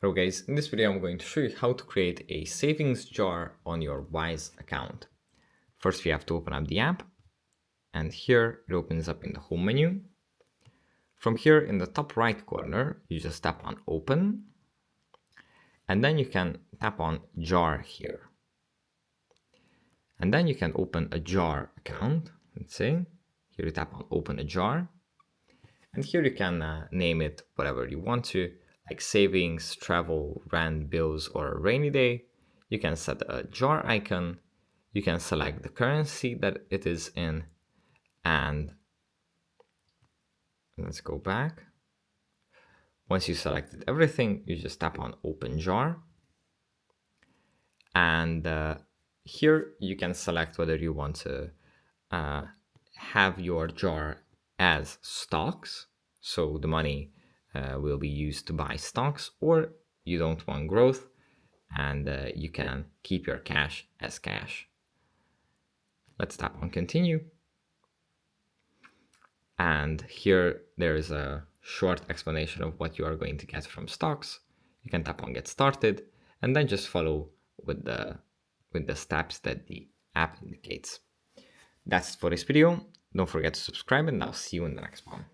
Hello guys, in this video I'm going to show you how to create a savings jar on your Wise account. First we have to open up the app, and here it opens up in the home menu. From here in the top right corner you just tap on open, and then you can tap on jar here. And then you can open a jar account. Let's say here you tap on open a jar, and here you can name it whatever you want to, like savings, travel, rent, bills, or a rainy day. You can set a jar icon. You can select the currency that it is in, and let's go back. Once you selected everything, you just tap on open jar, and here you can select whether you want to have your jar as stocks, so the money will be used to buy stocks, or you don't want growth and you can keep your cash as cash. Let's tap on continue, and here there is a short explanation of what you are going to get from stocks. You can tap on get started and then just follow with the steps that the app indicates. That's it for this video. Don't forget to subscribe, and I'll see you in the next one.